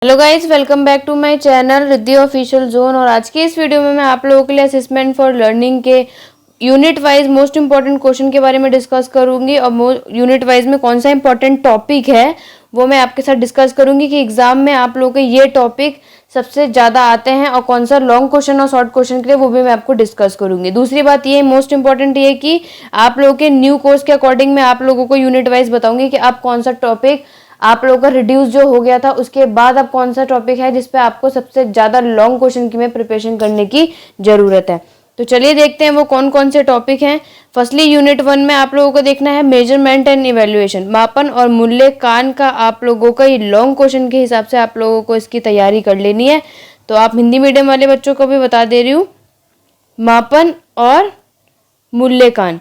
Hello guys, welcome back to my channel Riddhi Official Zone. और आज के इस वीडियो में मैं आप लोगों के लिए असेसमेंट फॉर लर्निंग के unit wise most important question के बारे में डिस्कस करूंगी। और यूनिट वाइज में कौन सा इंपॉर्टेंट टॉपिक है वो मैं आपके साथ डिस्कस करूंगी कि एग्जाम में आप लोगों के ये टॉपिक सबसे ज़्यादा आते हैं और कौन सा लॉन्ग क्वेश्चन और शॉर्ट क्वेश्चन के लिए वो भी मैं आपको डिस्कस करूंगी। दूसरी बात ये मोस्ट इंपॉर्टेंट ये कि आप लोगों के न्यू कोर्स के अकॉर्डिंग मैं आप लोगों को यूनिट वाइज बताऊंगी कि आप कौन सा टॉपिक आप लोगों का रिड्यूस जो हो गया था उसके बाद अब कौन सा टॉपिक है जिसपे आपको सबसे ज़्यादा लॉन्ग क्वेश्चन की में प्रिपरेशन करने की ज़रूरत है। तो चलिए देखते हैं वो कौन कौन से टॉपिक हैं। फर्स्टली यूनिट 1 में आप लोगों को देखना है मेजरमेंट एंड इवेल्युएशन, मापन और मूल्यांकन का आप लोगों का ये लॉन्ग क्वेश्चन के हिसाब से आप लोगों को इसकी तैयारी कर लेनी है। तो आप हिंदी मीडियम वाले बच्चों को भी बता दे रही हूँ, मापन और मूल्यांकन,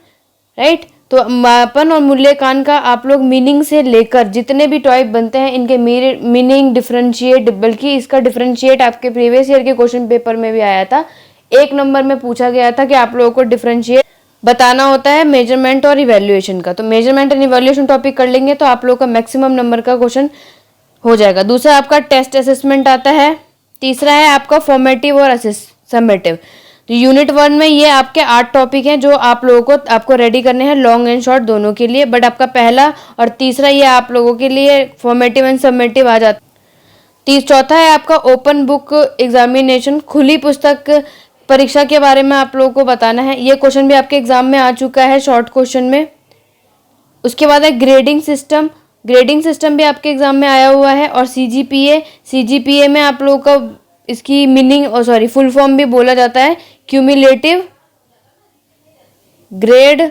राइट। तो मापन और मूल्यांकन का आप लोग मीनिंग से लेकर जितने भी टॉपिक बनते हैं इनके मीनिंग डिफरेंशिएट, बल्कि इसका डिफरेंशिएट आपके प्रीवियस ईयर के क्वेश्चन पेपर में भी आया था। 1 नंबर में पूछा गया था कि आप लोगों को डिफरेंशिएट बताना होता है मेजरमेंट और इवैल्यूएशन का। तो मेजरमेंट एंड इवैल्यूएशन टॉपिक कर लेंगे तो आप लोगों का मैक्सिमम नंबर का क्वेश्चन हो जाएगा। दूसरा आपका टेस्ट असेसमेंट आता है। तीसरा है आपका फॉर्मेटिव और समेटिव। तो यूनिट 1 में ये आपके 8 टॉपिक हैं जो आप लोगों को आपको रेडी करने हैं लॉन्ग एंड शॉर्ट दोनों के लिए। बट आपका पहला और तीसरा ये आप लोगों के लिए फॉर्मेटिव एंड समेटिव आ जाता है। चौथा है आपका ओपन बुक एग्जामिनेशन, खुली पुस्तक परीक्षा के बारे में आप लोगों को बताना है। ये क्वेश्चन भी आपके एग्जाम में आ चुका है शॉर्ट क्वेश्चन में। उसके बाद है ग्रेडिंग सिस्टम, ग्रेडिंग सिस्टम भी आपके एग्जाम में आया हुआ है। और सीजीपीए में आप लोगों का इसकी मीनिंग और फुल फॉर्म भी बोला जाता है क्यूमुलेटिव ग्रेड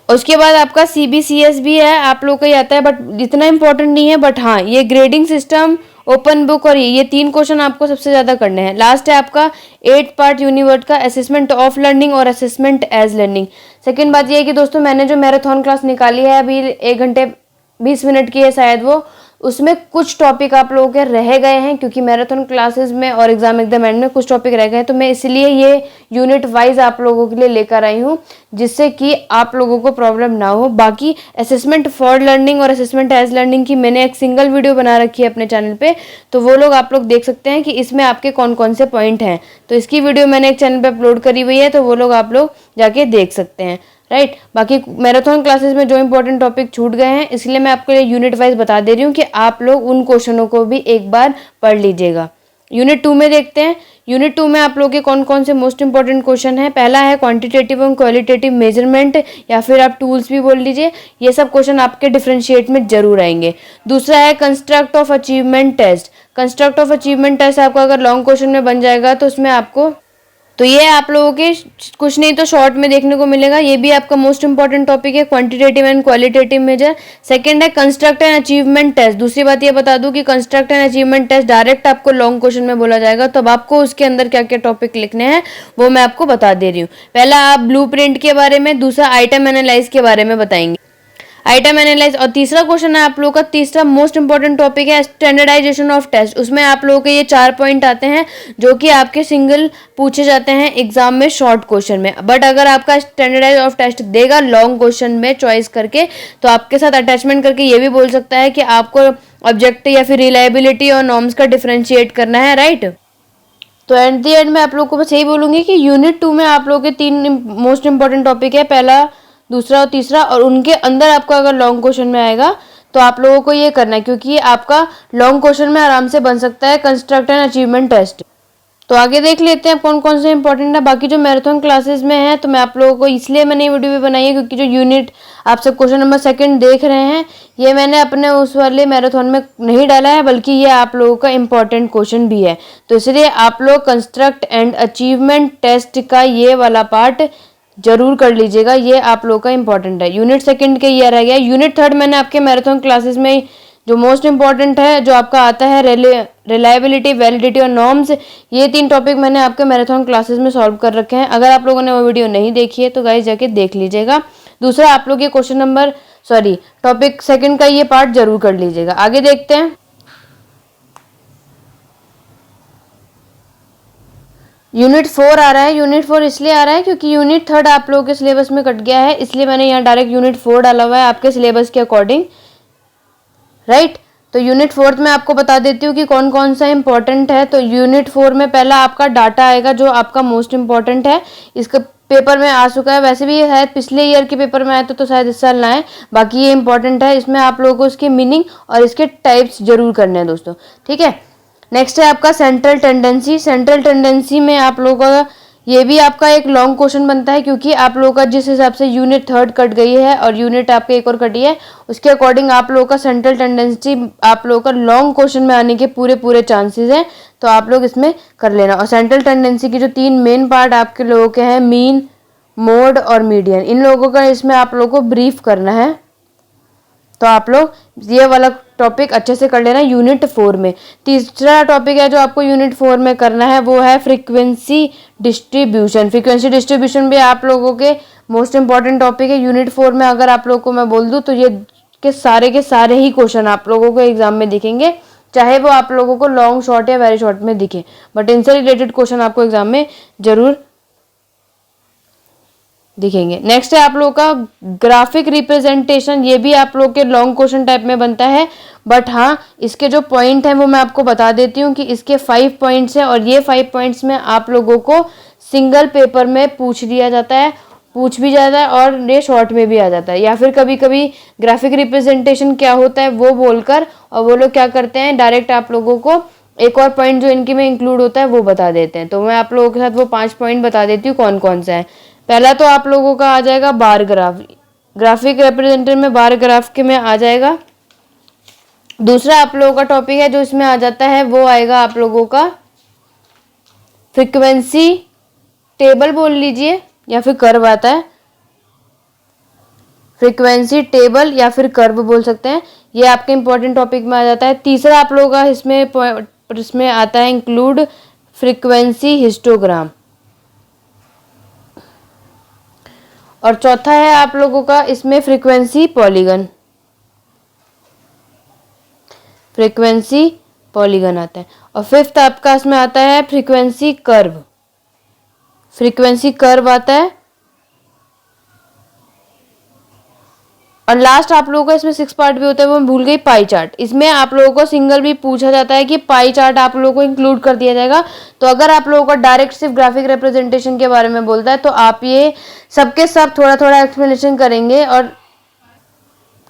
उसके बाद आपका सीबीसीएस भी है, आप लोग का ही आता है बट इतना इंपॉर्टेंट नहीं है। बट हाँ, ये ग्रेडिंग सिस्टम, ओपन बुक और ये 3 क्वेश्चन आपको सबसे ज़्यादा करने हैं। लास्ट है आपका 8 पार्ट यूनिवर्ट का असेसमेंट ऑफ लर्निंग और असेसमेंट एज लर्निंग। सेकेंड बात ये है कि दोस्तों मैंने जो मैराथन क्लास निकाली है अभी 1 घंटे 20 मिनट की है शायद वो, उसमें कुछ टॉपिक आप लोगों के रह गए हैं क्योंकि मैराथन क्लासेस में और एग्जाम एकदम एंड में कुछ टॉपिक रह गए हैं। तो मैं इसलिए ये यूनिट वाइज आप लोगों के लिए लेकर आई हूँ जिससे कि आप लोगों को प्रॉब्लम ना हो। बाकी असेसमेंट फॉर लर्निंग और असेसमेंट एज लर्निंग की मैंने एक सिंगल वीडियो बना रखी है अपने चैनल पे, तो वो लोग आप लोग देख सकते हैं कि इसमें आपके कौन कौन से पॉइंट हैं। तो इसकी वीडियो मैंने एक चैनल पे अपलोड करी हुई है, तो वो लोग आप लोग जाके देख सकते हैं, राइट। बाकी मैराथन क्लासेस में जो इंपॉर्टेंट टॉपिक छूट गए हैं इसलिए मैं आपके लिए यूनिट वाइज बता दे रही हूँ कि आप लोग उन क्वेश्चनों को भी एक बार पढ़ लीजिएगा। यूनिट 2 में देखते हैं। यूनिट 2 में आप लोग के कौन कौन से मोस्ट इंपॉर्टेंट क्वेश्चन है। पहला है क्वांटिटेटिव और क्वालिटेटिव मेजरमेंट, या फिर आप टूल्स भी बोल लीजिए। ये सब क्वेश्चन आपके डिफरेंशिएट में जरूर आएंगे। दूसरा है construct of achievement test. Construct of achievement test आपका अगर लॉन्ग क्वेश्चन में बन जाएगा तो उसमें आपको तो ये आप लोगों के कुछ नहीं तो शॉर्ट में देखने को मिलेगा। ये भी आपका मोस्ट इंपॉर्टेंट टॉपिक है, quantitative and qualitative measure. Second है कंस्ट्रक्ट एंड अचीवमेंट टेस्ट। दूसरी बात ये बता दूं कि construct and achievement test direct आपको लॉन्ग क्वेश्चन में बोला जाएगा, तो अब आपको उसके अंदर क्या क्या टॉपिक लिखने हैं वो मैं आपको बता दे रही हूँ। पहला आप ब्लूप्रिंट के बारे में, दूसरा आइटम एनालाइज के बारे में बताएंगे, आइटम एनालाइज। और तीसरा क्वेश्चन है आप लोगों का, तीसरा मोस्ट इंपॉर्टेंट टॉपिक है स्टैंडर्डाइजेशन ऑफ टेस्ट। उसमें आप लोगों के ये 4 पॉइंट आते हैं जो कि आपके सिंगल पूछे जाते हैं एग्जाम में शॉर्ट क्वेश्चन में। बट अगर आपका स्टैंडर्डाइज ऑफ टेस्ट देगा लॉन्ग क्वेश्चन में चॉइस करके, तो आपके साथ अटैचमेंट करके ये भी बोल सकता है कि आपको ऑब्जेक्टिव या फिर रिलायबिलिटी और नॉर्म्स का डिफरेंशिएट करना है, राइट। तो एट द एंड में आप लोग को बस यही बोलूंगी कि यूनिट 2 में आप लोगों के 3 मोस्ट इंपॉर्टेंट टॉपिक है, पहला, दूसरा और तीसरा। और उनके अंदर आपका अगर लॉन्ग क्वेश्चन में आएगा तो आप लोगों को ये करना है क्योंकि आपका लॉन्ग क्वेश्चन में आराम से बन सकता है कंस्ट्रक्ट एंड अचीवमेंट टेस्ट। तो आगे देख लेते हैं कौन कौन से इंपॉर्टेंट है। बाकी जो मैराथन क्लासेस में है तो मैं आप लोगों को इसलिए मैंने ये वीडियो भी बनाई है क्योंकि जो यूनिट आप सब क्वेश्चन नंबर 2 देख रहे हैं ये मैंने अपने उस वाले मैराथन में नहीं डाला है, बल्कि ये आप लोगों का इंपॉर्टेंट क्वेश्चन भी है। तो इसलिए आप लोग कंस्ट्रक्ट एंड अचीवमेंट टेस्ट का ये वाला पार्ट जरूर कर लीजिएगा, ये आप लोग का इंपॉर्टेंट है। यूनिट 2 के ये रह गया। यूनिट 3 मैंने आपके मैराथन क्लासेस में जो मोस्ट इंपॉर्टेंट है जो आपका आता है रिलायबिलिटी, वैलिडिटी और नॉर्म्स, ये 3 टॉपिक मैंने आपके मैराथन क्लासेस में सॉल्व कर रखे हैं। अगर आप लोगों ने वो वीडियो नहीं देखी है तो गाइस जाके देख लीजिएगा। दूसरा आप लोग ये क्वेश्चन नंबर टॉपिक 2 का ये पार्ट जरूर कर लीजिएगा। आगे देखते हैं। यूनिट 4 आ रहा है। यूनिट 4 इसलिए आ रहा है क्योंकि यूनिट 3 आप लोगों के सिलेबस में कट गया है, इसलिए मैंने यहाँ डायरेक्ट यूनिट 4 डाला हुआ है आपके सिलेबस के अकॉर्डिंग, राइट। तो यूनिट 4 में आपको बता देती हूँ कि कौन कौन सा इंपॉर्टेंट है। तो यूनिट 4 में पहला आपका डाटा आएगा जो आपका मोस्ट इंपॉर्टेंट है, इसका पेपर में आ चुका है, वैसे भी है पिछले ईयर के पेपर में आया तो शायद इस साल ना आए, बाकी ये इंपॉर्टेंट है। इसमें आप लोगों को इसके मीनिंग और इसके टाइप्स जरूर करने हैं दोस्तों, ठीक है। नेक्स्ट है आपका सेंट्रल टेंडेंसी। सेंट्रल टेंडेंसी में आप लोगों का ये भी आपका एक लॉन्ग क्वेश्चन बनता है, क्योंकि आप लोगों का जिस हिसाब से यूनिट 3 कट गई है और यूनिट आपके एक और कटी है, उसके अकॉर्डिंग आप लोगों का सेंट्रल टेंडेंसी आप लोगों का लॉन्ग क्वेश्चन में आने के पूरे पूरे चांसेस हैं, तो आप लोग इसमें कर लेना। और सेंट्रल टेंडेंसी की जो 3 मेन पार्ट आपके लोगों के हैं, मीन, मोड और मीडियन, इन लोगों का इसमें आप लोगों को ब्रीफ करना है। तो आप लोग ये वाला टॉपिक अच्छे से कर लेना यूनिट 4 में। तीसरा टॉपिक है जो आपको यूनिट 4 में करना है, वो है फ्रीक्वेंसी डिस्ट्रीब्यूशन। फ्रीक्वेंसी डिस्ट्रीब्यूशन भी आप लोगों के मोस्ट इंपॉर्टेंट टॉपिक है यूनिट 4 में। अगर आप लोगों को मैं बोल दूं तो ये के सारे ही क्वेश्चन आप लोगों को एग्जाम में दिखेंगे, चाहे वो आप लोगों को लॉन्ग शॉर्ट या वेरी शॉर्ट में दिखे, बट इनसे रिलेटेड क्वेश्चन आपको एग्जाम में जरूर दिखेंगे। नेक्स्ट है आप लोगों का ग्राफिक रिप्रेजेंटेशन। ये भी आप लोग के लॉन्ग क्वेश्चन टाइप में बनता है, बट हाँ इसके जो पॉइंट हैं वो मैं आपको बता देती हूँ कि इसके 5 पॉइंट्स हैं, और ये 5 पॉइंट्स में आप लोगों को सिंगल पेपर में पूछ लिया जाता है, पूछ भी जाता है, और ये शॉर्ट में भी आ जाता है। या फिर कभी कभी ग्राफिक रिप्रेजेंटेशन क्या होता है वो बोलकर, और वो लोग क्या करते हैं डायरेक्ट आप लोगों को एक और पॉइंट जो इनके में इंक्लूड होता है वो बता देते हैं। तो मैं आप लोगों के साथ वो 5 पॉइंट बता देती हूँ कौन कौन सा है। पहला तो आप लोगों का आ जाएगा बार ग्राफ, ग्राफिक रिप्रेजेंटेशन में बार ग्राफ के में आ जाएगा। दूसरा आप लोगों का टॉपिक है जो इसमें आ जाता है वो आएगा आप लोगों का फ्रीक्वेंसी टेबल बोल लीजिए, या फिर कर्व आता है, फ्रीक्वेंसी टेबल या फिर कर्व बोल सकते हैं, ये आपके इंपॉर्टेंट टॉपिक में आ जाता है। तीसरा आप लोगों का इसमें आता है इंक्लूड फ्रीक्वेंसी हिस्टोग्राम। और चौथा है आप लोगों का इसमें फ्रीक्वेंसी पॉलीगन, फ्रीक्वेंसी पॉलीगन आता है। और फिफ्थ आपका इसमें आता है फ्रीक्वेंसी कर्व, फ्रीक्वेंसी कर्व आता है। और लास्ट आप लोगों का इसमें 6 पार्ट भी होता है, वो मैं भूल गई, पाई चार्ट। इसमें आप लोगों को सिंगल भी पूछा जाता है कि पाई चार्ट आप लोगों को इंक्लूड कर दिया जाएगा। तो अगर आप लोगों को डायरेक्ट सिर्फ ग्राफिक रिप्रेजेंटेशन के बारे में बोलता है तो आप ये सबके सब थोड़ा थोड़ा एक्सप्लेनेशन करेंगे। और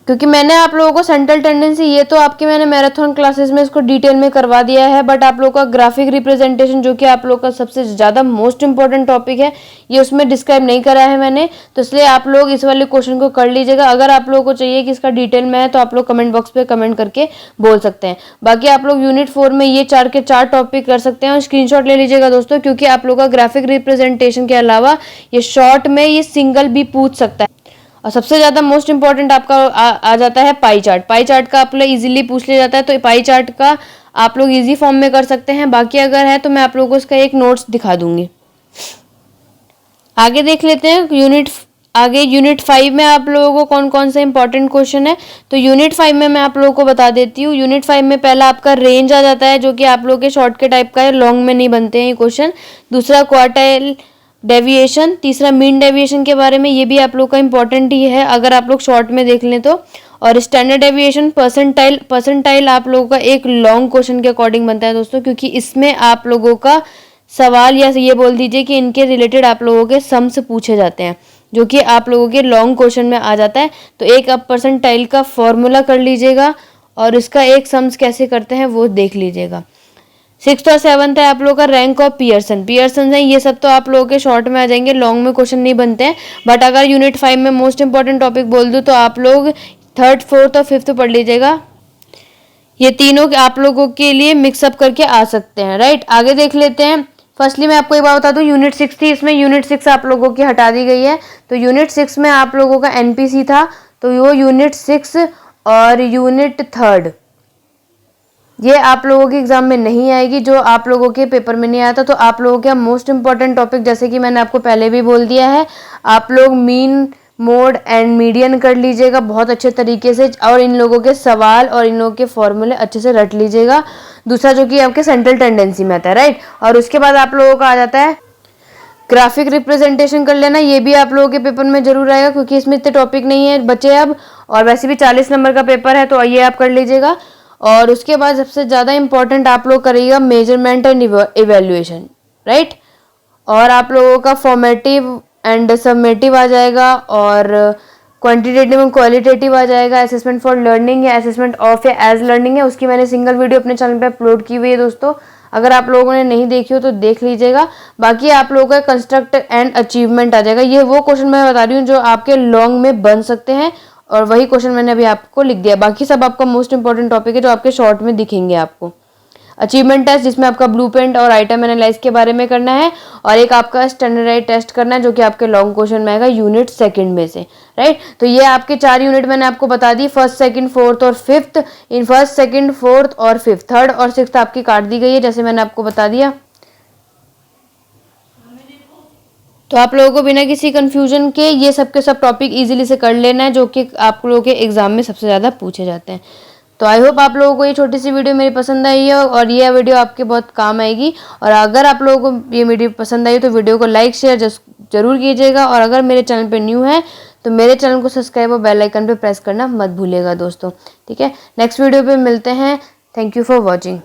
क्योंकि मैंने आप लोगों को सेंट्रल टेंडेंसी ये तो आपके मैंने मैराथन क्लासेस में इसको डिटेल में करवा दिया है, बट आप लोगों का ग्राफिक रिप्रेजेंटेशन जो कि आप लोगों का सबसे ज़्यादा मोस्ट इंपॉर्टेंट टॉपिक है, ये उसमें डिस्क्राइब नहीं करा है मैंने, तो इसलिए आप लोग इस वाले क्वेश्चन को कर लीजिएगा। अगर आप लोगों को चाहिए कि इसका डिटेल में है तो आप लोग कमेंट बॉक्स पे कमेंट करके बोल सकते हैं। बाकी आप लोग यूनिट 4 में ये 4 के 4 टॉपिक कर सकते हैं, और स्क्रीनशॉट ले लीजिएगा दोस्तों, क्योंकि आप लोग का ग्राफिक रिप्रेजेंटेशन के अलावा ये शॉर्ट में ये सिंगल भी पूछ सकता है। और सबसे ज़्यादा मोस्ट इंपॉर्टेंट आपका आ जाता है पाई चार्ट। पाई चार्ट का आप लोग इजीली पूछ लिया जाता है, तो पाई चार्ट का आप लोग इजी फॉर्म में कर सकते हैं। बाकी अगर है तो मैं आप लोगों को इसका एक नोट्स दिखा दूंगी। आगे देख लेते हैं यूनिट 5 में आप लोगों को कौन कौन सा इंपॉर्टेंट क्वेश्चन है। तो यूनिट 5 में मैं आप लोगों को बता देती हूँ। यूनिट 5 में पहला आपका रेंज आ जाता है, जो कि आप लोगों के शॉर्ट के टाइप का है, लॉन्ग में नहीं बनते हैं ये क्वेश्चन। दूसरा क्वार्टाइल डेविएशन, तीसरा मीन डेविएशन के बारे में, ये भी आप लोग का इंपॉर्टेंट ही है अगर आप लोग शॉर्ट में देख लें तो। और स्टैंडर्ड डेविएशन, परसेंटाइल आप लोगों का एक लॉन्ग क्वेश्चन के अकॉर्डिंग बनता है दोस्तों, क्योंकि इसमें आप लोगों का सवाल या ये बोल दीजिए कि इनके रिलेटेड आप लोगों के सम्स पूछे जाते हैं, जो कि आप लोगों के लॉन्ग क्वेश्चन में आ जाता है। तो एक आप परसेंटाइल का फॉर्मूला कर लीजिएगा, और इसका एक सम्स कैसे करते हैं वो देख लीजिएगा। 6th और 7th है आप लोगों का रैंक ऑफ पियर्सन है, ये सब तो आप लोगों के शॉर्ट में आ जाएंगे, लॉन्ग में क्वेश्चन नहीं बनते हैं। बट अगर यूनिट 5 में मोस्ट इंपॉर्टेंट टॉपिक बोल दूँ तो आप लोग 3rd, 4th और 5th पढ़ लीजिएगा। ये तीनों आप लोगों के लिए मिक्सअप करके आ सकते हैं, राइट। आगे देख लेते हैं। फर्स्टली मैं आपको एक बात बता दूं, यूनिट 6 थी, इसमें यूनिट 6 आप लोगों की हटा दी गई है। तो यूनिट 6 में आप लोगों का एनपीसी था, तो वो यूनिट 6 और यूनिट 3 ये आप लोगों के एग्जाम में नहीं आएगी, जो आप लोगों के पेपर में नहीं आता। तो आप लोगों के मोस्ट इंपॉर्टेंट टॉपिक, जैसे कि मैंने आपको पहले भी बोल दिया है, आप लोग मीन, मोड एंड मीडियन कर लीजिएगा बहुत अच्छे तरीके से, और इन लोगों के सवाल और इन लोगों के फॉर्मूले अच्छे से रट लीजिएगा। दूसरा जो कि आपके सेंट्रल टेंडेंसी में आता है, राइट। और उसके बाद आप लोगों का आ जाता है ग्राफिक रिप्रेजेंटेशन कर लेना। ये भी आप लोगों के पेपर में जरूर आएगा क्योंकि इसमें इतने टॉपिक नहीं है बचे अब, और वैसे भी 40 नंबर का पेपर है तो ये आप कर लीजिएगा। और उसके बाद सबसे ज़्यादा इंपॉर्टेंट आप लोग करिएगा मेजरमेंट एंड इवेल्युएशन, राइट। और आप लोगों का फॉर्मेटिव एंड सबमेटिव आ जाएगा, और क्वांटिटेटिव एंड क्वालिटेटिव आ जाएगा। असेसमेंट फॉर लर्निंग या असेसमेंट ऑफ या एज लर्निंग है, उसकी मैंने सिंगल वीडियो अपने चैनल पे अपलोड की हुई है दोस्तों, अगर आप लोगों ने नहीं देखी हो तो देख लीजिएगा। बाकी आप लोगों का कंस्ट्रक्ट एंड अचीवमेंट आ जाएगा। ये वो क्वेश्चन मैं बता रही हूँ जो आपके लॉन्ग में बन सकते हैं, और वही क्वेश्चन मैंने अभी आपको लिख दिया। बाकी सब आपका मोस्ट इंपॉर्टेंट टॉपिक है जो आपके शॉर्ट में दिखेंगे आपको। अचीवमेंट टेस्ट जिसमें आपका ब्लूप्रिंट और आइटम एनालाइज के बारे में करना है, और एक आपका स्टैंडर्डाइज टेस्ट करना है जो कि आपके लॉन्ग क्वेश्चन में आएगा यूनिट सेकंड में से, राइट। तो ये आपके 4 यूनिट मैंने आपको बता दी, फर्स्ट सेकंड फोर्थ और fifth. In first second fourth और फिफ्थ, थर्ड और सिक्स्थ आपकी काट दी गई है जैसे मैंने आपको बता दिया। तो आप लोगों को बिना किसी कंफ्यूजन के ये सब के सब टॉपिक इजीली से कर लेना है जो कि आप लोगों के एग्जाम में सबसे ज़्यादा पूछे जाते हैं। तो आई होप आप लोगों को ये छोटी सी वीडियो मेरी पसंद आई है और ये वीडियो आपके बहुत काम आएगी। और अगर आप लोगों को ये वीडियो पसंद आई तो वीडियो को लाइक शेयर जरूर कीजिएगा, और अगर मेरे चैनल पे न्यू है तो मेरे चैनल को सब्सक्राइब और बेल आइकन पे प्रेस करना मत भूलिएगा दोस्तों, ठीक है। नेक्स्ट वीडियो पे मिलते हैं। Thank you for watching.